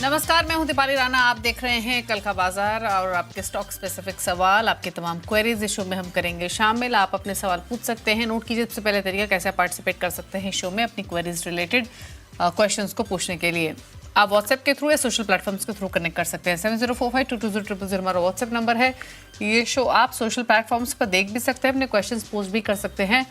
नमस्कार, मैं हूं दीपाली राणा। आप देख रहे हैं कल का बाजार और आपके स्टॉक स्पेसिफिक सवाल, आपके तमाम क्वेरीज इस शो में हम करेंगे शामिल। आप अपने सवाल पूछ सकते हैं। नोट कीजिए सबसे पहले तरीका कैसे आप पार्टिसिपेट कर सकते हैं शो में अपनी क्वेरीज रिलेटेड क्वेश्चंस को पूछने के लिए। आप व्हाट्सएप के थ्रू या सोशल प्लेटफॉर्म्स के थ्रू कनेक्ट कर सकते हैं। 7045220000 हमारा व्हाट्सएप नंबर है। ये शो आप सोशल प्लेटफॉर्म्स पर देख भी सकते हैं, अपने क्वेश्चन पोस्ट भी कर सकते हैं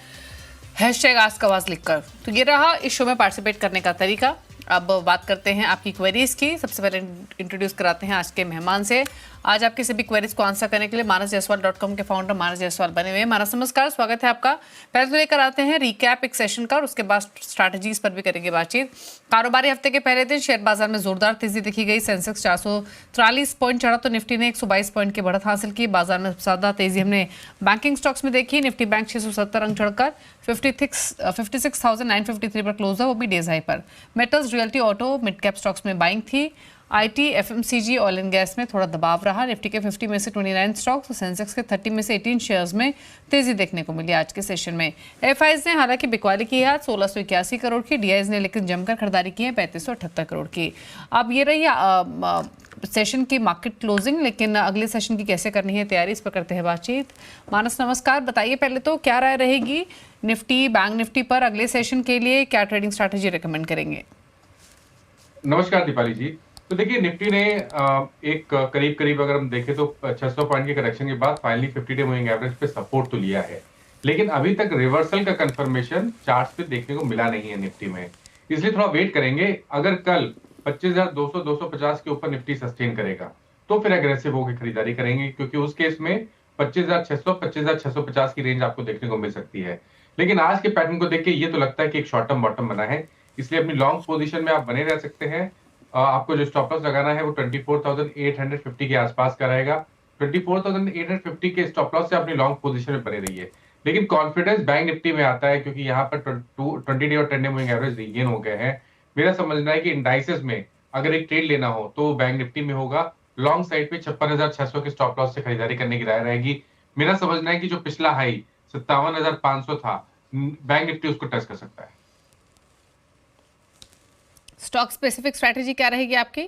#AskAwaz लिखकर। तो ये रहा इस शो में पार्टिसिपेट करने का तरीका। अब बात करते हैं आपकी क्वेरीज की। सबसे पहले इंट्रोड्यूस कराते हैं आज के मेहमान से। आज आपकी सभी क्वेरीज को आंसर करने के लिए manasjaiswal.com के फाउंडर मानस जायसवाल बने हुए हैं। मानस नमस्कार, स्वागत है आपका। पहले तो लेकर आते हैं रिकैप एक सेशन का और उसके बाद स्ट्रैटेजीज पर भी करेंगे बातचीत। कारोबारी हफ्ते के पहले दिन शेयर बाजार में जोरदार तेजी दिखी गई। सेंसेक्स 443 पॉइंट चढ़ा तो निफ्टी ने 122 पॉइंट की बढ़त हासिल की। बाजार में ज्यादा तेजी हमने बैंकिंग स्टॉक्स में देखी। निफ्टी बैंक 670 अंक चढ़कर 56,953 पर क्लोज है, वो भी डेज हाई पर। Metals, realty, auto, mid cap stocks में बाइंग थी। IT, FMCG, oil and gas में थोड़ा दबाव रहा। निफ्टी के 50 में से 29 स्टॉक्स और सेंसेक्स के 30 में से 18 शेयर्स में तेजी देखने को मिली आज के सेशन में। एफआईज ने हालांकि बिकवाली की है 1681 करोड़ की। डीआईज ने लेकिन जमकर खरीदारी की है 3578 करोड़ की। अब ये रही सेशन की मार्केट क्लोजिंग, लेकिन अगले सेशन की कैसे करनी है तैयारी, इस पर करते हैं बातचीत। मानस नमस्कार, बताइए पहले तो क्या राय रहेगी निफ्टी, बैंक निफ्टी पर अगले सेशन के लिए? क्या ट्रेडिंग स्ट्रैटेजी रेकमेंड करेंगे? नमस्कार दीपाली जी। तो देखिए, निफ्टी ने एक करीब अगर हम देखें तो 600 पॉइंट के करेक्शन के बाद फाइनली 50 डे मूविंग एवरेज पे सपोर्ट तो लिया है, लेकिन अभी तक रिवर्सल का कंफर्मेशन चार्ट्स पे देखने को मिला नहीं है निफ्टी में। इसलिए थोड़ा वेट करेंगे। अगर कल 25,200 250 के ऊपर निफ्टी सस्टेन करेगा तो फिर एग्रेसिव होकर खरीदारी करेंगे, क्योंकि उस केस में 25,600 25,650 की रेंज आपको देखने को मिल सकती है। लेकिन आज के पैटर्न को देख के ये तो लगता है कि एक शॉर्ट टर्म बॉटम बना है, इसलिए अपनी लॉन्ग पोजीशन में आप बने रह सकते हैं। आपको जो स्टॉप लॉस लगाना है वो 24,850 के आसपास का रहेगा। 24,850 के स्टॉप लॉस से अपनी लॉन्ग पोजीशन में बने रहिए। लेकिन कॉन्फिडेंस बैंक निफ्टी में आता है, क्योंकि यहाँ पर 20 डे और 10 डे मूविंग एवरेज रीगेन हो गए हैं। मेरा समझना है कि इंडाइसेस में अगर एक ट्रेड लेना हो तो बैंक निफ्टी में होगा। लॉन्ग साइड पे 56,600 के स्टॉप लॉस से खरीदारी करने की राय रहेगी। मेरा समझना है कि जो पिछला हाई 57,500 था, बैंक निफ्टी उसको टच कर सकता है। स्टॉक स्पेसिफिक स्ट्रैटेजी क्या रहेगी आपकी?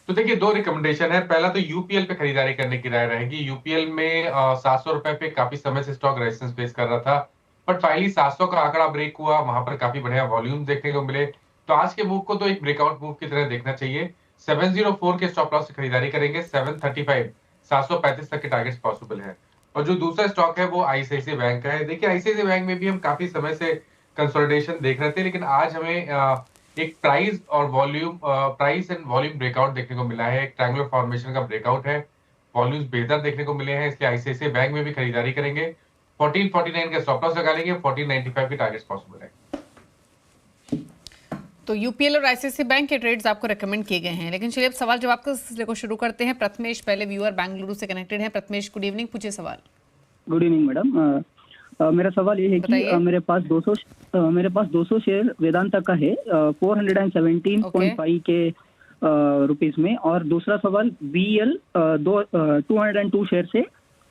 तो देखिए, दो रिकमेंडेशन है। पहला तो यूपीएल पे खरीदारी करने की राय रहेगी। यूपीएल में 700 रुपए पे काफी समय से स्टॉक रेजिस्टेंस फेस कर रहा था, बट फाइनली 700 का आंकड़ा ब्रेक हुआ, वहां पर काफी बढ़िया वॉल्यूम देखने को मिले। तो आज के मूव को तो एक ब्रेकआउट मूव की तरह देखना चाहिए। 704 के स्टॉप लॉस से खरीदारी करेंगे। 735 735 तक के टारगेट्स पॉसिबल है। और जो दूसरा स्टॉक है वो आईसीआईसीआई बैंक का है। देखिए, आईसीआईसीआई बैंक में भी हम काफी समय से कंसोलिडेशन देख रहे थे, लेकिन आज हमें एक प्राइस और volume, price and volume breakout देखने को मिला है। एक ट्रायंगुलर फॉर्मेशन का ब्रेकआउट है, वॉल्यूम्स बेहतर देखने को मिले हैं, इसलिए आईसीआईसीआई बैंक में भी खरीदारी करेंगे। 1449 का स्टॉप लॉस लगा लेंगे। 1495 के टारगेट्स पॉसिबल है। तो यूपीएल और आईसीआईसीआई बैंक के ट्रेड्स आपको रेकमेंड किए गए हैं, लेकिन चलिए अब सवाल जवाब के सिलसिले को शुरू करते हैं। प्रथमेश पहले व्यूअर बेंगलुरु से कनेक्टेड है। प्रथमेश, गुड इवनिंग, पूछिए सवाल। Good evening madam. मेरा सवाल ये है कि मेरे पास 200 शेयर वेदांता का है 417.5 के रुपीस में। और दूसरा सवाल बीएल 202 शेयर से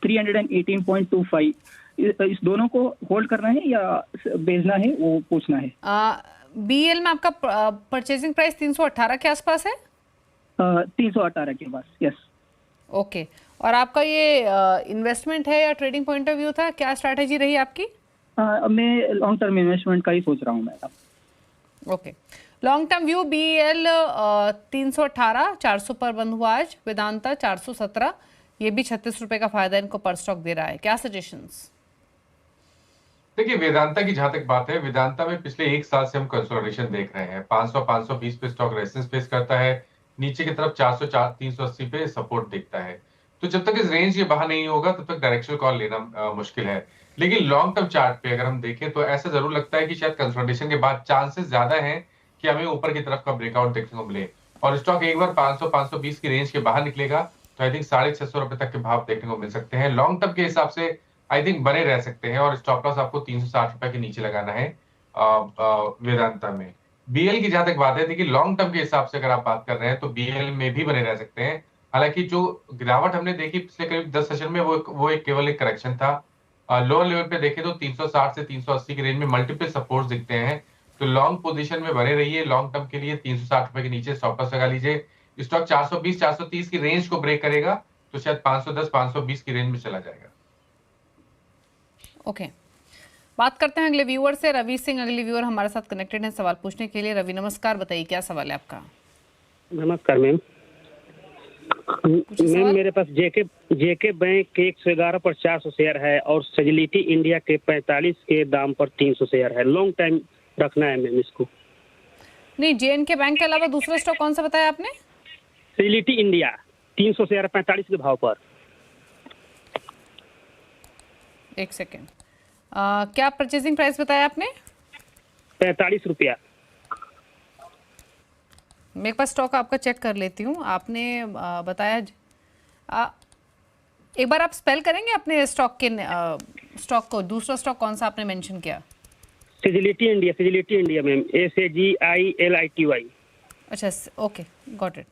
318.25, इस दोनों को होल्ड करना है या बेचना है, वो पूछना है। बीएल में आपका परचेजिंग प्राइस 318 के आसपास है? 318 के पास, यस। ओके, और आपका ये इन्वेस्टमेंट है या ट्रेडिंग पॉइंट ऑफ व्यू था? क्या स्ट्रैटेजी रही आपकी? मैं लॉन्ग टर्म इन्वेस्टमेंट का ही सोच रहा हूँ madam. Okay, long term view BL 318, 400 पर बंद हुआ आज। वेदांता 417, ये भी 36 रुपए का फायदा इनको पर स्टॉक दे रहा है। क्या सजेशंस? देखिए, वेदांता की जहां तक बात है, वेदांता में पिछले एक साल से हम कंसोलिडेशन देख रहे हैं। 500-520 पे स्टॉक रेजिस्टेंस फेस करता है, नीचे की तरफ 404 380 पे सपोर्ट दिखता है। तो जब तक इस रेंज के बाहर नहीं होगा तब तक डायरेक्शनल कॉल लेना मुश्किल है। लेकिन लॉन्ग टर्म चार्ट पे अगर हम देखें तो ऐसा जरूर लगता है कि शायद कंसोलिडेशन के बाद चांसेस ज्यादा हैं कि हमें ऊपर की तरफ का ब्रेकआउट देखने को मिले, और स्टॉक एक बार 500-520 की रेंज के बाहर निकलेगा तो आई थिंक 650 रुपए तक के भाव देखने को मिल सकते हैं। लॉन्ग टर्म के हिसाब से आई थिंक बने रह सकते हैं, और स्टॉप लॉस आपको 360 रुपए के नीचे लगाना है वेदांता में। बीएल की जहां तक बात है, देखिए लॉन्ग टर्म के हिसाब से अगर आप बात कर रहे हैं तो बीएल में भी बने रह सकते हैं। हालांकि जो गिरावट हमने देखी पिछले करीब 10 सेशन में वो एक केवल एक करेक्शन था। लोअर लेवल पे देखें तो 360 से 380 की रेंज में मल्टीपल सपोर्ट्स दिखते हैं। तो लॉन्ग पोजीशन में बने रहिए। लॉन्ग टर्म के लिए 360 रुपए के नीचे स्टॉप लॉस लगा लीजिए। स्टॉक 420 430 की रेंज को ब्रेक करेगा तो शायद 510 520 की रेंज में चला जाएगा। ओके, बात करते हैं अगले व्यूअर से। रवि सिंह अगले व्यूअर हमारे साथ कनेक्टेड हैं सवाल पूछने के लिए। रवि नमस्कार, बताइए क्या सवाल है आपका। नमस्कार मैम। मैम मेरे पास जेके बैंक के 111 पर 400 शेयर है और सजिलिटी इंडिया के 45 के दाम पर 300 शेयर है। लॉन्ग टाइम रखना है मैम इसको। नहीं, जेएनके बैंक के अलावा दूसरा स्टॉक कौन सा बताया आपने? सजिलिटी इंडिया 300 शेयर 45 के भाव पर। एक सेकेंड, क्या परचेजिंग प्राइस बताया आपने? 45 रुपया। मेरे पास स्टॉक आपका चेक कर लेती हूँ। आपने बताया एक बार आप स्पेल करेंगे अपने स्टॉक के स्टॉक को? दूसरा स्टॉक कौन सा आपने मेंशन किया? सजिलिटी इंडिया मैम, SAGILITY। अच्छा, ओके, गॉट इट,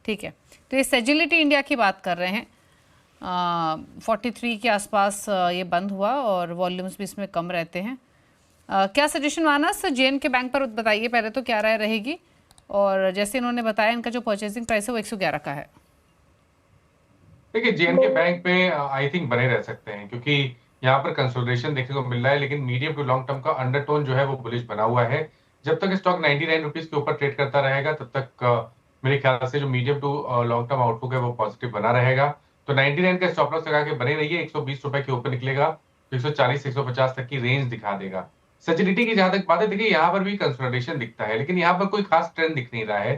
ठीक है। तो ये सजिलिटी इंडिया की बात कर रहे हैं। 43 के आसपास ये बंद हुआ और वॉल्यूम्स भी इसमें कम रहते हैं। क्या सजेशन मानस जेएनके बैंक पर बताइए पहले तो, क्या राय रहेगी? और जैसे इन्होंने बताया इनका जो परचेजिंग प्राइस है वो 111 का है। देखिए जेएनके बैंक पे आई थिंक बने रह सकते हैं क्योंकि यहाँ पर कंसोलिडेशन देखने को मिल रहा है, लेकिन मीडियम टू लॉन्ग टर्म का अंडरटोन जो है वो बुलिश बना हुआ है। जब तक स्टॉक 99 रुपीज के ऊपर ट्रेड करता रहेगा तब तक मेरे ख्याल से जो medium to long term outlook है वो पॉजिटिव बना रहेगा। तो 99 का स्टॉप लॉस लगा के बने रहिए। 120 रुपए के ऊपर निकलेगा तो 140 150 तक की रेंज दिखा देगा। सजिलिटी की जहां तक बात है, देखिए यहाँ पर भी कंसोलिडेशन दिखता है लेकिन यहाँ पर कोई खास ट्रेंड दिख नहीं रहा है।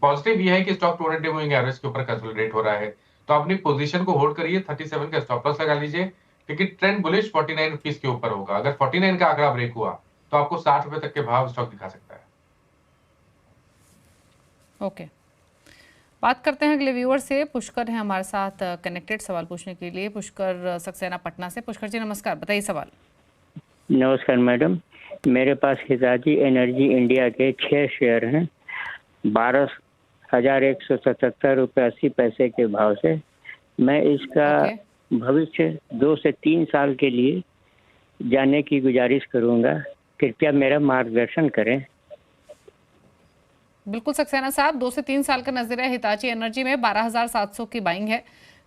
पॉजिटिव यह है कि स्टॉक 200 डे मूविंग एवरेज के ऊपर कंसोलिडेट हो रहा है। तो अपनी पोजीशन को होल्ड करिए। 37 का स्टॉप लॉस लगा लीजिए क्योंकि ट्रेंड बुलिश 49 रुपीज के ऊपर होगा। अगर 49 का आंकड़ा ब्रेक हुआ तो आपको 60 रुपए तक के भाव स्टॉक दिखा सकता है। ओके, बात करते हैं अगले व्यूअर से। पुष्कर है हमारे साथ कनेक्टेड सवाल पूछने के लिए। पुष्कर सक्सेना पटना से। पुष्कर जी नमस्कार, बताइए सवाल। नमस्कार मैडम, मेरे पास हिताची एनर्जी इंडिया के 6 शेयर हैं 12,177 रुपये 80 पैसे के भाव से। मैं इसका भविष्य 2 से 3 साल के लिए जाने की गुजारिश करूंगा, कृपया मेरा मार्गदर्शन करें। बिल्कुल सक्सेना साहब, 2 से 3 साल का नजरिया हिताची एनर्जी में 12,700 की बाइंग है,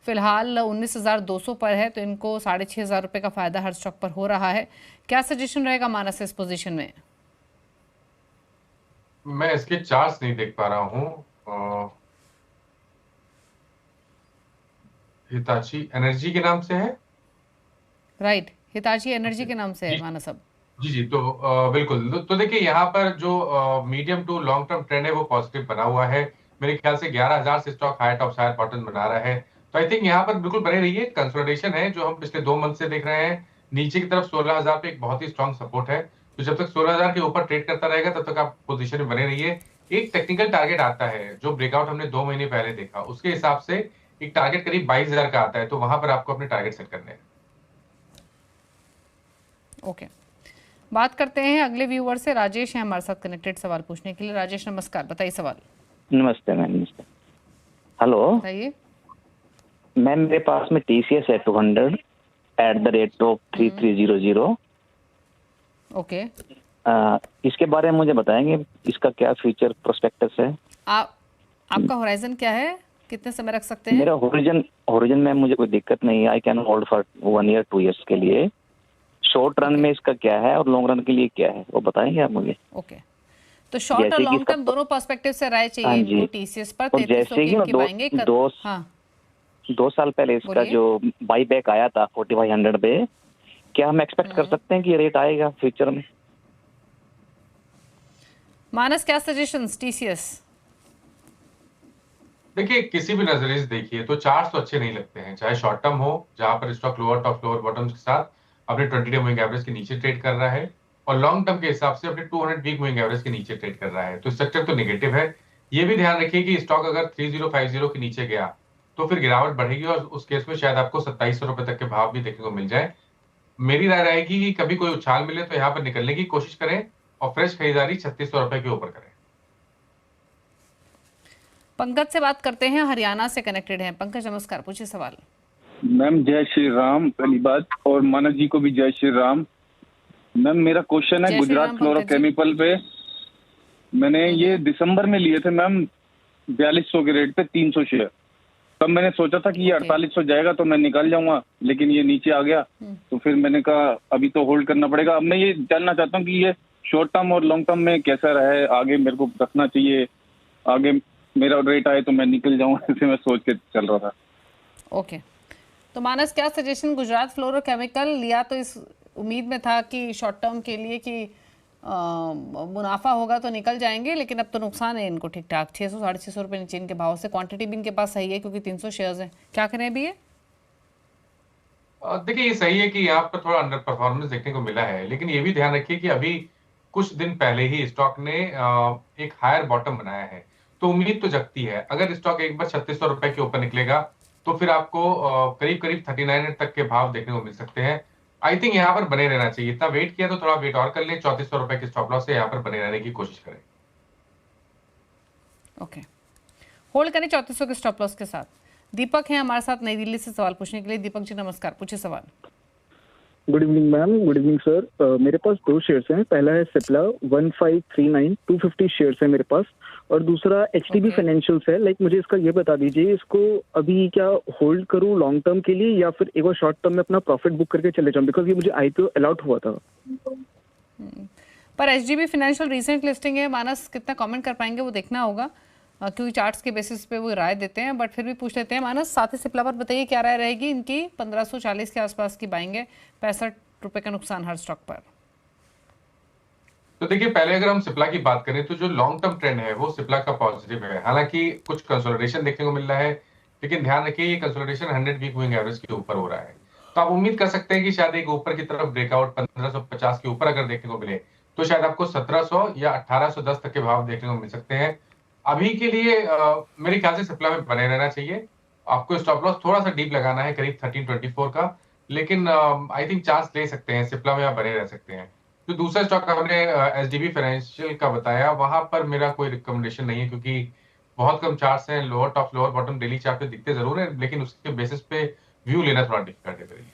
फिलहाल 19,200 पर है, तो इनको 6,500 रुपये का फायदा हर स्टॉक पर हो रहा है। क्या सजेशन रहेगा मानस इस पोजीशन में? मैं इसके चार्ट्स नहीं देख पा रहा हूँ। हिताची एनर्जी के नाम से है, राइट? हिताची एनर्जी के नाम से है मानस साहब। जी तो बिल्कुल। तो देखिए यहाँ पर जो medium to long term trend है वो पॉजिटिव बना हुआ है। मेरे ख्याल से 11,000 से stock high top higher bottom बना रहा है। तो आई थिंक यहाँ पर बिल्कुल बने रहिए। कंसोलिडेशन है जो हम पिछले 2 मंथ से देख रहे हैं। नीचे की तरफ 16,000 पे एक बहुत ही स्ट्रॉन्ग सपोर्ट है। तो जब तक 16,000 के ऊपर ट्रेड करता रहेगा तब तक आप पोजीशन में बने रहिए। एक टेक्निकल टारगेट आता है जो ब्रेकआउट हमने 2 महीने पहले देखा, उसके हिसाब से एक टारगेट करीब 22,000 का आता है। तो वहां पर आपको अपने टारगेट सेट करने हैं। ओके, बात करते हैं अगले व्यूअर से। राजेश है हमारे साथ कनेक्टेड सवाल पूछने के लिए। राजेश नमस्कार, बताइए सवाल। नमस्ते मैम। नमस्ते। हेलो, बताइए। मैम मेरे पास में TCS है 200 @3300। ओके, इसके बारे में मुझे बताएंगे, इसका क्या फ्यूचर प्रोस्पेक्टस है? आपका होराइजन क्या है, कितने समय रख सकते हैं? मेरा होरिजन में मुझे कोई दिक्कत नहीं है। I can hold for 1 year 2 years के लिए। शॉर्ट रन में इसका क्या है और लॉन्ग रन के लिए क्या है वो बताएंगे आप मुझे? ओके, तो शॉर्ट और लॉन्ग टर्म दोनों पर्सपेक्टिव से राय चाहिए इनको TCS पर। 3300 की बाइंग 2 साल पहले इसका जो बाई बैक आया था 4500 पे, क्या हम एक्सपेक्ट कर सकते हैं कि ये रेट आएगा फ्यूचर में? मानस क्या सजेशंस TCS? देखिए किसी भी नजरिए से देखिए तो चार्ट्स तो अच्छे नहीं लगते हैं, चाहे शॉर्ट टर्म हो जहां पर stock lower top lower bottoms के साथ अपने 20 डे मूविंग एवरेज के नीचे ट्रेड कर रहा है, और लॉन्ग टर्म के हिसाब से अपने 200 वीक मूविंग एवरेज के नीचे ट्रेड कर रहा है। तो स्ट्रक्चर तो नेगेटिव है। ये भी ध्यान रखिए कि स्टॉक अगर 3050 के नीचे गया तो फिर गिरावट बढ़ेगी और उस केस में शायद आपको 2700 रुपए तक के भाव भी देखने को मिल जाए। मेरी राय रहेगी कि कभी कोई उछाल मिले तो यहाँ पर निकलने की कोशिश करें और फ्रेश खरीदारी 3600 रुपए के ऊपर करें। पंकज से बात करते हैं, हरियाणा से कनेक्टेड हैं। पंकज नमस्कार, पूछिए सवाल। मैम जय श्री राम पहली बात, और मानस जी को भी जय श्री राम। मैम मेरा क्वेश्चन है गुजरात फ्लोरोकेमिकल पे मैंने ये दिसंबर में लिए थे मैम 4200 के रेट पे 300 शेयर। तब मैंने सोचा था कि ये 4800 जाएगा तो मैं निकल जाऊंगा, लेकिन ये नीचे आ गया। तो फिर मैंने कहा अभी तो होल्ड करना पड़ेगा। अब मैं ये जानना चाहता हूँ कि ये शॉर्ट टर्म और लॉन्ग टर्म में कैसा रहे, आगे मेरे को रखना चाहिए, आगे मेरा रेट आए तो मैं निकल जाऊं, ऐसे मैं सोच के चल रहा था। ओके, तो मानस क्या सजेशन, गुजरात फ्लोरोकेमिकल लिया तो इस उम्मीद में था कि शॉर्ट टर्म के लिए कि मुनाफा होगा तो निकल जाएंगे, लेकिन अब तो नुकसान है इनको ठीक ठाक, 600 650 रुपये नीचे इनके भाव से। क्वांटिटी भी इनके पास सही है क्योंकि 300 शेयर्स हैं। क्या करें अभी ये? देखिए ये सही है कि यहाँ पर थोड़ा अंडर परफॉर्मेंस देखने को मिला है, लेकिन ये भी ध्यान रखिए कि अभी कुछ दिन पहले ही स्टॉक ने एक हायर बॉटम बनाया है, तो उम्मीद तो जगती है अगर स्टॉक एक बार 3600 रुपए के ऊपर निकलेगा तो फिर आपको करीब करीब 39 तक के भाव देखने को मिल सकते हैं। आई थिंक यहाँ पर बने रहना चाहिए। इतना वेट किया तो थोड़ा वेट और कर लें, 3400 रुपए के स्टॉप लॉस से यहाँ पर बने रहने की कोशिश करें। ओके, होल्ड करें 3400 के स्टॉप लॉस के साथ। दीपक है हमारे साथ नई दिल्ली से सवाल पूछने के लिए। दीपक जी नमस्कार, पूछिए सवाल। Good evening ma'am. Good evening sir. मेरे पास 2 शेयर्स हैं। पहला है सिप्ला 1539, 250 शेयर्स है मेरे पास, और दूसरा HDB फाइनेंशियल्स है। मुझे इसका ये बता दीजिए, इसको अभी क्या होल्ड करूं लॉन्ग टर्म के लिए या फिर एक बार शॉर्ट टर्म में अपना प्रॉफिट बुक करके चले जाऊं, बिकॉज ये मुझे IPO अलॉट हुआ था। पर HDB फाइनेंशियल रिसेंट लिस्टिंग है, मानस कितना कमेंट कर पाएंगे वो देखना होगा, क्योंकि चार्ट्स के बेसिस पे वो राय देते हैं, बट फिर भी पूछ लेते हैं। मानस साथ ही सिप्ला पर बताइए क्या राय रहेगी इनकी? 1540 के आसपास की बाइंग है, 65 रुपए का नुकसान हर स्टॉक पर। तो देखिए पहले अगर हम सिप्ला की बात करें तो जो लॉन्ग टर्म ट्रेंड है वो सिप्ला का पॉजिटिव है। हालांकि कुछ कंसोलिडेशन देखने को मिल रहा है, लेकिन ध्यान रखिए ये कंसोलिडेशन 100 वीक मूविंग एवरेज के ऊपर हो रहा है, तो आप उम्मीद कर सकते हैं कि शायद एक ऊपर की तरफ ब्रेकआउट 1550 के ऊपर अगर देखने को मिले तो शायद आपको 1700 या 1810 तक के भाव देखने को मिल सकते हैं। अभी के लिए मेरे ख्याल से सिप्ला में बने रहना चाहिए। आपको स्टॉप लॉस थोड़ा सा डीप लगाना है, करीब 1324 का, लेकिन आई थिंक चांस ले सकते हैं सिप्ला में, आप बने रह सकते हैं। जो दूसरा स्टॉक हमने HDB फाइनेंशियल का बताया, वहां पर मेरा कोई रिकमेंडेशन नहीं है, क्योंकि बहुत कम चार्ट्स हैं, lower top lower bottom daily chart पे दिखते जरूर है, लेकिन उसके बेसिस पे व्यू लेना थोड़ा डिफिकल्ट है।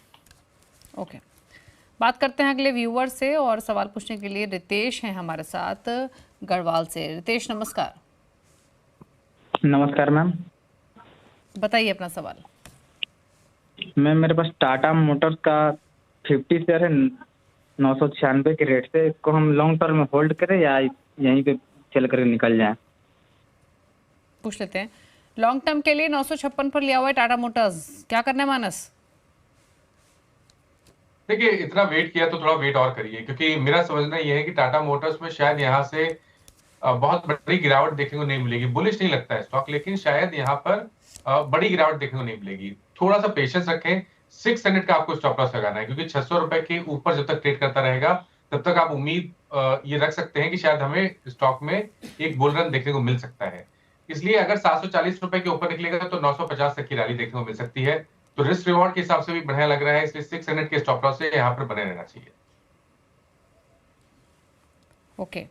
ओके, बात करते हैं अगले व्यूअर से, और सवाल पूछने के लिए रितेश हैं हमारे साथ गढ़वाल से। रितेश नमस्कार। नमस्कार मैम, बताइए अपना सवाल। मैम मेरे पास टाटा मोटर्स का 50 शेयर है 996 के रेट से। इसको हम लॉन्ग टर्म में होल्ड करें या यहीं पे चल कर निकल जाएं? पूछ लेते हैं। लॉन्ग टर्म के लिए 956 पर लिया हुआ है टाटा मोटर्स, क्या करना है मानस? देखिए इतना वेट किया तो थोड़ा वेट और करिए, क्योंकि मेरा समझना यह है कि टाटा मोटर्स में शायद यहाँ से बहुत बड़ी गिरावट देखने को नहीं मिलेगी। बुलिश नहीं लगता है स्टॉक, लेकिन शायद यहाँ पर बड़ी गिरावट देखने को नहीं मिलेगी। थोड़ा सा पेशेंस रखें। 600 का आपको स्टॉप लॉस लगाना है, क्योंकि 600 रुपए के ऊपर जब तक ट्रेड करता रहेगा तब तक आप उम्मीद ये रख सकते हैं कि शायद हमें स्टॉक में एक बुल रन देखने को मिल सकता है। इसलिए अगर 740 रुपए के ऊपर निकलेगा तो 950 तक की रैली देखने को मिल सकती है। तो रिस्क रिवॉर्ड के हिसाब से भी बढ़िया लग रहा है, इसलिए 600 के स्टॉप लॉस से यहाँ पर बने रहना चाहिए। ओके,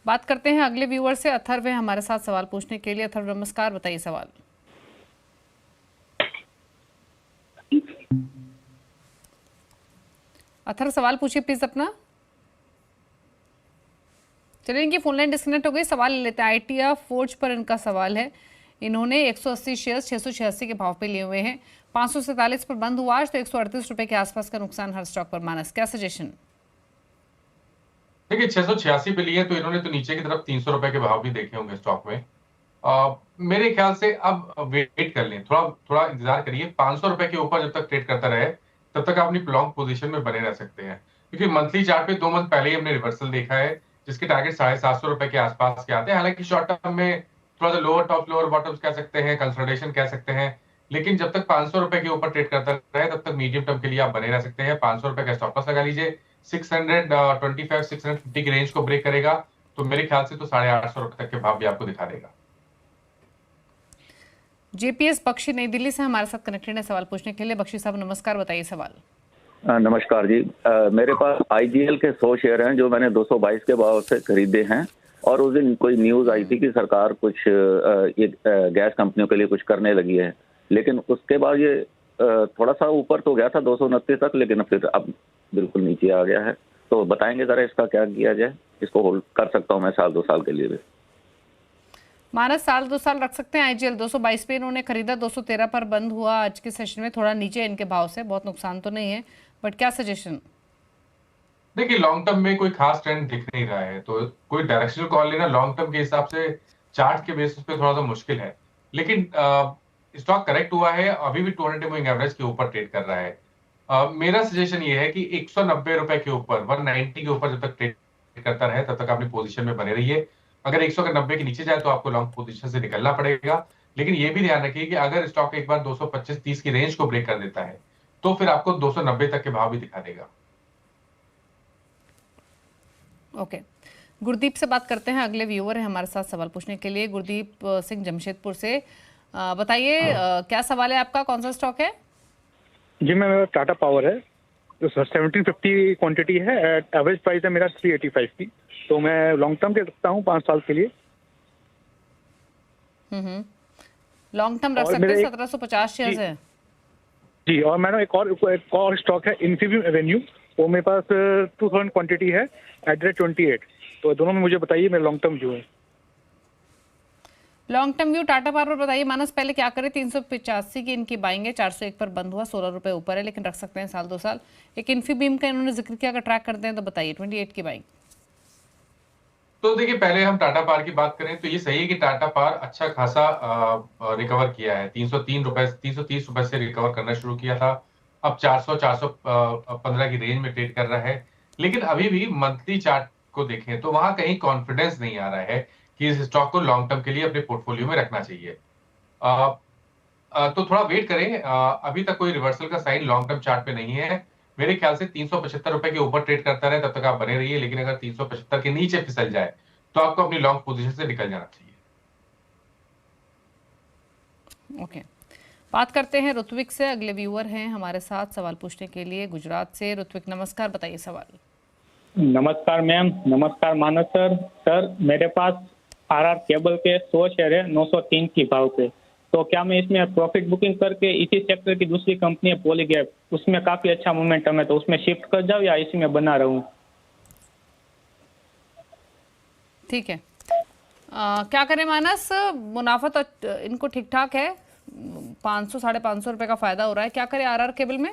बात करते हैं अगले व्यूअर से। अथर्व है हमारे साथ सवाल पूछने के लिए। अथर्व नमस्कार, बताइए सवाल। अथर्व सवाल पूछिए प्लीज अपना। चलिए इनकी फोन लाइन डिस्कनेक्ट हो गई, सवाल ले लेते हैं। आइटिया फोर्ज पर इनका सवाल है। इन्होंने 180 शेयर्स 686 के भाव पे लिए हुए हैं, 547 पर बंद हुआ आज, तो 138 रुपए के आसपास का नुकसान हर स्टॉक पर। मानस क्या सजेशन? देखिए 686 पे लिए तो इन्होंने तो नीचे की तरफ 300 रुपए के भाव भी देखे होंगे स्टॉक में। मेरे ख्याल से अब वेट कर लें, थोड़ा इंतजार करिए। 500 रुपए के ऊपर जब तक ट्रेड करता रहे तब तक आप अपनी लॉन्ग पोजीशन में बने रह सकते हैं, क्योंकि मंथली चार्ट पे 2 मंथ पहले ही हमने रिवर्सल देखा है, जिसके टारगेट 750 रुपए के आसपास के आते हैं। हालांकि शॉर्ट टर्म में थोड़ा सा लोअर टॉप लोअर बॉटम्स कह सकते हैं, कंसोलिडेशन कह सकते हैं, लेकिन जब तक 500 रुपए के ऊपर ट्रेड करता रहे तब तक मीडियम टर्म के लिए आप बने रह सकते हैं। 500 रुपए का स्टॉप लॉस लगा लीजिए। 625 650 की रेंज को ब्रेक करेगा तो मेरे ख्याल से तो 850 रुपए तक के भाव भी आपको दिखा देगा। JPS बख्शी नई दिल्ली से हमारे साथ कनेक्टेड है सवाल पूछने के लिए। बख्शी साहब नमस्कार, बताइए सवाल। नमस्कार जी। मेरे पास IGL के 100 शेयर हैं जो मैंने 222 के भाव से खरीदे हैं, और उस दिन कोई न्यूज आई थी कि सरकार कुछ ये गैस कंपनियों के लिए कुछ करने लगी है, लेकिन उसके बाद ये थोड़ा सा ऊपर तो गया था 229 तक, लेकिन फिर अब बिल्कुल नीचे आ गया है। तो बताएंगे जरा इसका क्या किया जाए? इसको होल्ड कर सकता हूँ मैं साल 2 साल के लिए भी। मानस साल 2 साल रख सकते हैं। आईजीएल 222 पे इन्होंने खरीदा, 213 पर बंद हुआ आज के सेशन में, थोड़ा नीचे इनके भाव से, बहुत नुकसान तो नहीं है, बट क्या सजेशन? देखिए लॉन्ग टर्म में कोई खास ट्रेंड दिख नहीं रहा है, तो कोई डायरेक्शनल कॉल लेना लॉन्ग टर्म के हिसाब से चार्ट के बेसिस पे थोड़ा सा मुश्किल है। लेकिन स्टॉक करेक्ट हुआ है, अभी भी 200 मूविंग एवरेज के ऊपर ट्रेड कर रहा है। मेरा सजेशन ये है कि 190 रुपए के ऊपर, 190 के ऊपर जब तक ट्रेड करता रहे तब तक अपनी पोजीशन में बने रहिए। अगर 190 के नीचे जाए तो आपको लॉन्ग पोजीशन से निकलना पड़ेगा। लेकिन ये भी ध्यान रखिए कि अगर स्टॉक एक बार 225-30 की रेंज को ब्रेक कर देता है तो फिर आपको 290 तक के भाव भी दिखा देगा। ओके, गुरदीप से बात करते हैं, अगले व्यूअर है हमारे साथ सवाल पूछने के लिए। गुरदीप सिंह जमशेदपुर से, बताइए क्या सवाल है आपका, कौन सा स्टॉक है? जी मैं, मेरा टाटा पावर है, तो 1750 क्वांटिटी है, एवरेज प्राइस है मेरा 385 की, तो मैं लॉन्ग टर्म के रखता हूँ 5 साल के लिए। लॉन्ग टर्म रख सकते हैं, 1750 शेयर्स है जी। और मैंने एक और स्टॉक है इन्फीबीम एवेन्यू, वो मेरे पास 2000 क्वांटिटी है एट रेट 28, तो दोनों में मुझे बताइए मेरा लॉन्ग टर्म व्यू है। Long term view Tata power बताइए मानस, पहले क्या करें? 385 की इनकी बाइंग है, 401 पर बंद हुआ, 16 रुपए ऊपर है, लेकिन रख सकते हैं साल 2 साल। एक इन्फीबीम का इन्होंने जिक्र किया, अगर ट्रैक करते हैं तो बताइए 28 की बाइंग। तो देखिए पहले हम टाटा पावर की बात करें तो ये सही है कि टाटा पावर अच्छा खासा रिकवर किया है। 330 रुपए से रिकवर करना शुरू किया था, अब 415 की रेंज में ट्रेड कर रहा है। लेकिन अभी भी मंथली चार्ट को देखें तो वहां कहीं कॉन्फिडेंस नहीं आ रहा है कि इस स्टॉक को लॉन्ग टर्म के लिए अपने पोर्टफोलियो में रखना चाहिए। तो थोड़ा वेट करें, अभी तक कोई रिवर्सल का साइन लॉन्ग टर्म चार्ट पे नहीं है। मेरे ख्याल से 375 रुपए के ऊपर ट्रेड करता रहे तब तक आप बने रहिए, लेकिन अगर 375 के नीचे फिसल जाए तो आपको अपनी लॉन्ग पोजीशन से निकल जाना चाहिए। ओके, बात करते हैं ऋत्विक से, अगले व्यूअर हैं हमारे साथ सवाल पूछने के लिए गुजरात से। ऋत्विक नमस्कार, बताइए सवाल। नमस्कार मैम। नमस्कार मानस सर। सर मेरे पास आरआर केबल के 100 शेयर है 903 की भाव पे, तो क्या मैं इसमें प्रॉफिट बुकिंग करके इसी सेक्टर की दूसरी कंपनी है पॉलीगैप, उसमें काफी अच्छा मोमेंटम है, तो उसमें शिफ्ट कर जाऊं या इसी में बना रहूं? ठीक है, क्या करें मानस? मुनाफा तो इनको ठीक ठाक है, 500-550 रुपए का फायदा हो रहा है, क्या करें आरआर केबल में?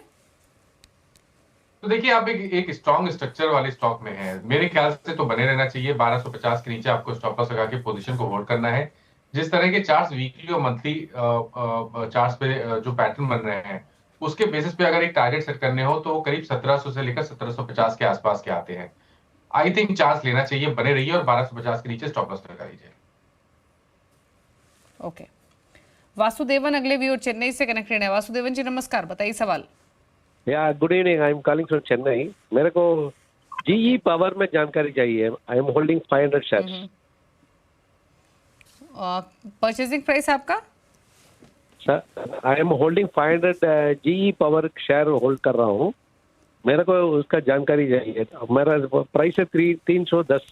तो देखिए आप एक स्ट्रॉन्ग स्ट्रक्चर वाले स्टॉक में है, मेरे ख्याल से तो बने रहना चाहिए। 1250 के नीचे आपको स्टॉप लॉस लगा के पोजीशन को होल्ड करना है। जिस तरह के चार्ट्स वीकली और मंथली चार्ट्स पे जो पैटर्न बन रहे हैं उसके बेसिस पे अगर एक टारगेट सेट करने हो तो करीब 1700 से लेकर 1750 के आसपास के आते हैं। आई थिंक चांस लेना चाहिए, बने रहिए और 1250 के नीचे स्टॉप लॉस लगा लीजिए। ओके, वासुदेवन अगले व्यूअर चेन्नई से कनेक्टेड है। वासुदेवन जी नमस्कार, बताइए सवाल। या good evening, I am calling from Chennai. मेरे को जीई पावर में जानकारी चाहिए। I am holding 500 shares. Purchasing price आपका? Sir I am holding 500 GE power share hold कर रहा हूँ, मेरे को उसका जानकारी चाहिए। मेरा प्राइस है 310।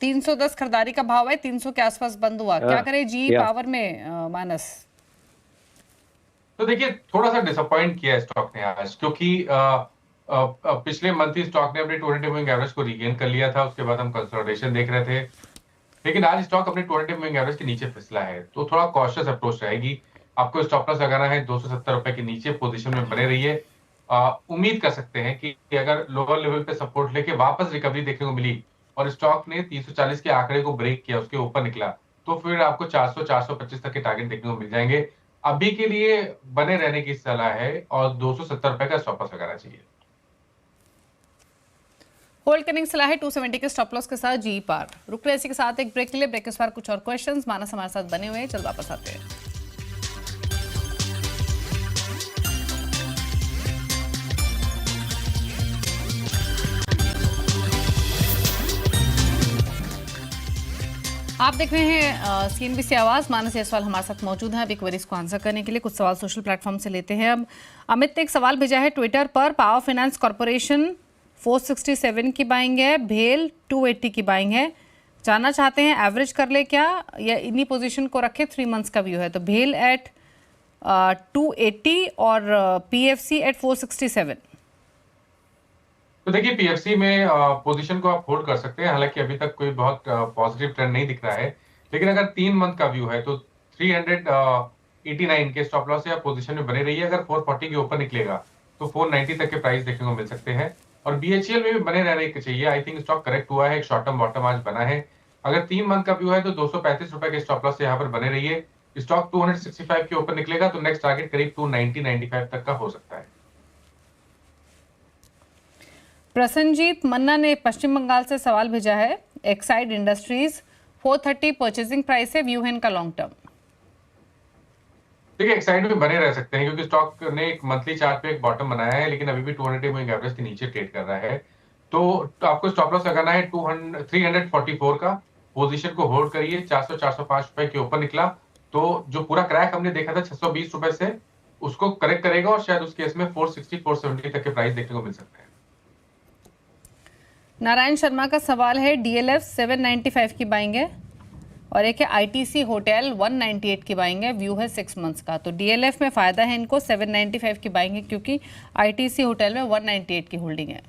310 खरीदारी का भाव है, 300 के आसपास बंद हुआ, क्या करें जीई पावर में मानस? तो देखिए थोड़ा सा डिसअपॉइंट किया है स्टॉक ने आज, क्योंकि पिछले मंथ ही स्टॉक ने अपने 200 मूविंग एवरेज को रीगेन कर लिया था, उसके बाद हम कंसोलिडेशन देख रहे थे, लेकिन आज स्टॉक अपने 200 मूविंग एवरेज के नीचे फिसला है। तो थोड़ा कॉशियस अप्रोच रहेगी, आपको स्टॉप लॉस लगाना है 270 रुपए के नीचे, पोजीशन में बने रहिए। उम्मीद कर सकते हैं कि अगर लोअर लेवल पे सपोर्ट लेके वापस रिकवरी देखने को मिली और स्टॉक ने 340 के आंकड़े को ब्रेक किया, उसके ऊपर निकला, तो फिर आपको 400-425 तक के टारगेट देखने को मिल जाएंगे। अभी के लिए बने रहने की सलाह है और 270 रुपए का स्टॉप लॉस लगाना चाहिए। होल्ड करने की सलाह है 270 के स्टॉप लॉस के साथ जीई पावर। रुक रहे इसी के साथ एक ब्रेक के लिए, ब्रेक के बाद कुछ और क्वेश्चंस मानस हमारे साथ बने हुए हैं, चल वापस आते हैं। आप देख रहे हैं सीएनबीसी आवाज। मानस जायसवाल हमारे साथ मौजूद हैं अभी क्वेरीज को आंसर करने के लिए। कुछ सवाल सोशल प्लेटफॉर्म से लेते हैं। अब अमित ने एक सवाल भेजा है ट्विटर पर, पावर फाइनेंस कॉर्पोरेशन 467 की बाइंग है, भेल 280 की बाइंग है, जानना चाहते हैं एवरेज कर ले क्या या इन्हीं पोजीशन को रखें? 3 मंथ्स का व्यू है, तो भेल एट 280 और पीएफसी एट 467। तो देखिए पीएफसी में पोजीशन को आप होल्ड कर सकते हैं, हालांकि अभी तक कोई बहुत पॉजिटिव ट्रेंड नहीं दिख रहा है, लेकिन अगर 3 मंथ का व्यू है तो 389 के स्टॉप लॉस से आप पोजीशन में बने रहिए। अगर 440 के ऊपर निकलेगा तो 490 तक के प्राइस देखने को मिल सकते हैं, और बीएचईएल में भी बने रहने चाहिए। आई थिंक स्टॉक करेक्ट हुआ है, एक शॉर्ट टर्म बॉटम आज बना है। अगर 3 मंथ का व्यू है तो 235 रुपए के स्टॉप लॉस से यहाँ पर बने रहिए। स्टॉक 265 के ऊपर निकलेगा तो नेक्स्ट टारगेट करीब 290-95 तक का हो सकता है। प्रसन्नजीत मन्ना ने पश्चिम बंगाल से सवाल भेजा है। एक्साइड इंडस्ट्रीज 430 परचेजिंग प्राइस है, व्यू है इनका लॉन्ग टर्म। देखिए एक्साइड में बने रह सकते हैं क्योंकि स्टॉक ने एक मंथली चार्ट पे एक बॉटम बनाया है, लेकिन अभी भी 200 मूविंग एवरेज के नीचे ट्रेड कर रहा है। तो आपको स्टॉप लॉस लगाना है 344 का। पोजीशन को होल्ड करिए। 400-405 रुपए के ऊपर निकला तो जो पूरा क्रैक हमने देखा था 620 रुपए से, उसको करेक्ट करेगा और शायद उस केस में 460-470 तक के प्राइस देखने को मिल सकते हैं। नारायण शर्मा का सवाल है, डीएलएफ 795 की बाइंग है और एक है आईटीसी होटल 198 की बाइंग है, व्यू है 6 मंथ्स का। तो डीएलएफ में फायदा है इनको, 795 की बाइंग है क्योंकि आईटीसी होटल में 198 की होल्डिंग है।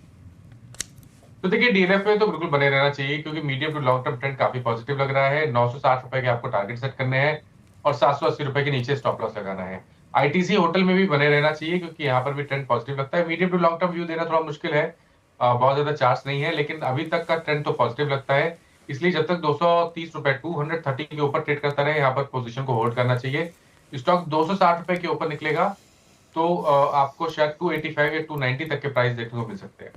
तो देखिए डीएलएफ में तो बिल्कुल बने रहना चाहिए क्योंकि medium to long term trend काफी पॉजिटिव लग रहा है। 960 रुपए के आपको टारगेट सेट करने हैं और 780 रुपए के नीचे स्टॉप लॉस लगाना है। आईटीसी होटल में भी बने रहना चाहिए क्योंकि यहाँ पर भी ट्रेंड पॉजिटिव लगता है। Medium to long term view देना थोड़ा मुश्किल है, बहुत ज्यादा चार्ट्स नहीं है, लेकिन अभी तक का ट्रेंड तो पॉजिटिव लगता है। इसलिए जब तक 230 रुपए 230 के ऊपर ट्रेड करता रहे, यहाँ पर पोजीशन को होल्ड करना चाहिए। स्टॉक 260 रुपए के ऊपर निकलेगा तो आपको शायद 285 या 290 तक के प्राइस देखने को मिल सकते हैं।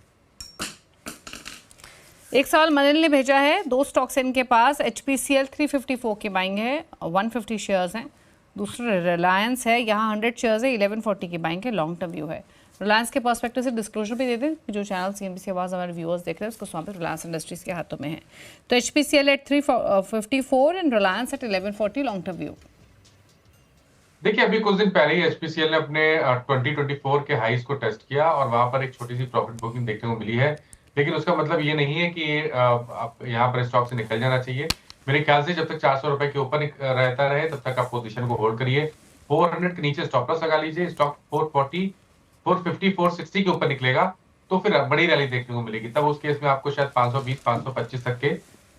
एक सवाल मनिल ने भेजा है, 2 स्टॉक्स इनके पास। एचपीसीएल 354 की बाइंग है, 150 शेयर्स हैं। दूसरा रिलायंस है, यहाँ 100 शेयर्स है, 1140 की बाइंग है, लॉन्ग टर्म व्यू है। रिलायंस के पर्सपेक्टिव से डिस्क्लोजर भी दे दें, जो चैनल सीएनबीसी आवाज़ हमारे व्यूअर्स देख रहे हैं उसको वहाँ पर रिलायंस इंडस्ट्रीज के हाथों में है। तो HPCL at 354 and Reliance at 1140 long term view. देखिए अभी कुछ दिन पहले ही एचपीसीएल ने अपने 2024 के हाईज को टेस्ट किया और वहां पर एक छोटी सी प्रॉफिट बुकिंग देखने को मिली है, लेकिन उसका मतलब ये नहीं है कि यहाँ पर स्टॉक से निकल जाना चाहिए। मेरे ख्याल से जब तक 400 रुपए के ऊपर रहता रहे तब तक आप पोजीशन को होल्ड करिए। 400 के नीचे स्टॉप लॉस लगा लीजिए। स्टॉक 440, 450, 460 के ऊपर निकलेगा तो फिर बड़ी रैली देखने को मिलेगी, तब उस केस में आपको शायद 520, 525 तक के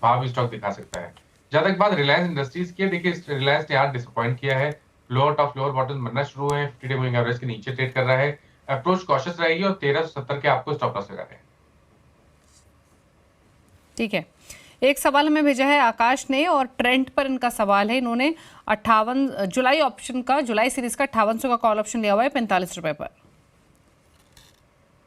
भाव भी स्टॉक दिखा सकता है। जहां तक बात रिलायंस इंडस्ट्रीज की है, देखिए रिलायंस ने आज डिसअपॉइंट किया है। लोअर टॉप लोअर बॉटम बनना शुरू हुए हैं, 50 डे मूविंग एवरेज के नीचे ट्रेड कर रहा है। अप्रोच कॉशियस रहेगी और 1370 के आपको स्टॉप लॉस लगाने हैं। ठीक है, एक सवाल हमें भेजा है आकाश ने और ट्रेंड पर इनका सवाल है। इन्होंने 58 जुलाई ऑप्शन का, जुलाई सीरीज का 5800 का कॉल ऑप्शन लिया हुआ है 45 रुपए पर।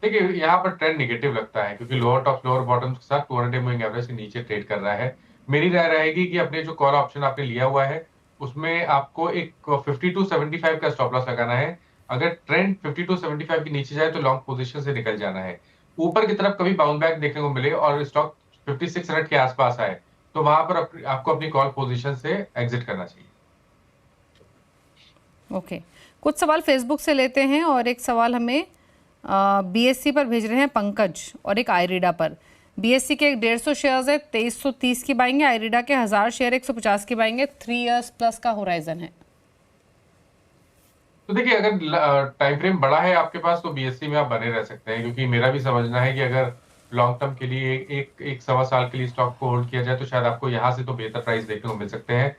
देखिए यहाँ पर ट्रेंड निगेटिव लगता है क्योंकि लोअर टॉप लोअर बॉटम के साथ 200 डे मूविंग एवरेज के नीचे ट्रेड कर रहा है। मेरी राय रहेगी कि अपने जो कॉल ऑप्शन आपने लिया हुआ है उसमें आपको एक 52-75 का स्टॉप लॉस लगाना है। अगर ट्रेंड 52-75 के नीचे जाए तो लॉन्ग पोजीशन से निकल जाना है। ऊपर की तरफ कभी बाउंड बैक देखने को मिले और स्टॉक 5600 के आसपास आए तो वहां पर आपको अपनी कॉल पोजीशन से एग्जिट करना चाहिए। ओके, कुछ सवाल फेसबुक से लेते हैं और एक सवाल हमें बीएससी पर भेज रहे हैं पंकज और एक आईरिडा पर। बीएससी के 150 शेयर्स है, 2330 की बाइंग है। आईरिडा के 1000 शेयर 150 की बाइंग है। 3 इयर्स प्लस का होराइजन है। तो देखिए अगर टाइम फ्रेम बड़ा है आपके पास तो बीएससी में आप बने रह सकते हैं, क्योंकि मेरा भी समझना है कि अगर लॉन्ग टर्म के लिए एक सवा साल के लिए स्टॉक को होल्ड किया जाए तो शायद आपको यहाँ से तो बेहतर प्राइस देखने को मिल सकते हैं।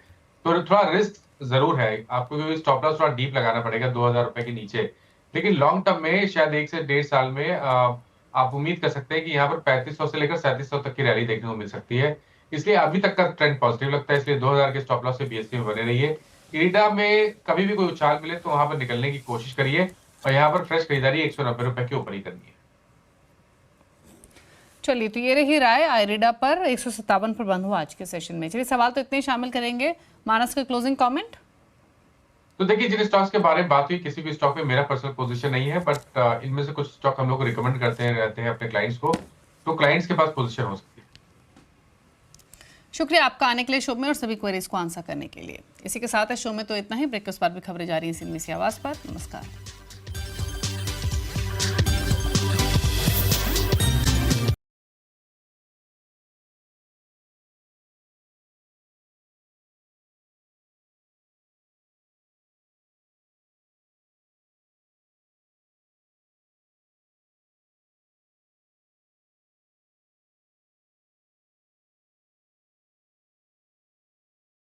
तो थोड़ा रिस्क जरूर है आपको, क्योंकि स्टॉप लॉस थोड़ा डीप लगाना पड़ेगा 2000 रुपए के नीचे। लेकिन लॉन्ग टर्म में शायद 1 से 1.5 साल में आप उम्मीद कर सकते हैं कि यहाँ पर 3500 से लेकर 3700 तक की रैली देखने को मिल सकती है। इसलिए अभी तक का ट्रेंड पॉजिटिव लगता है, इसलिए 2000 के स्टॉप लॉस से बीएससी में बने रहिए। इरिडा में कभी भी कोई उछाल मिले तो वहां पर निकलने की कोशिश करिए और यहाँ पर फ्रेश खरीदारी 190 रुपए के ऊपर ही करनी है। चलिए, तो ये रही राय आईरिडा पर। 157 पर बंद हुआ आज के सेशन में। चलिए, सवाल तो इतने शामिल करेंगे। मानस का क्लोजिंग कमेंट। तो देखिए जिन स्टॉक्स के बारे में बात हुई, किसी भी स्टॉक में मेरा पर्सनल पोजीशन नहीं है, बट इनमें से कुछ स्टॉक हम लोग रिकमेंड करते रहते हैं अपने क्लाइंट्स को, तो क्लाइंट्स के पास पोजीशन हो सकती है। शुक्रिया आपका आने के लिए शो में और सभी क्वेरीज को आंसर करने के लिए। इसी के साथ है शो में तो इतना ही। ब्रेक के उस पर भी खबरें जारी हैं सीएनबीसी आवाज़ पर। नमस्कार।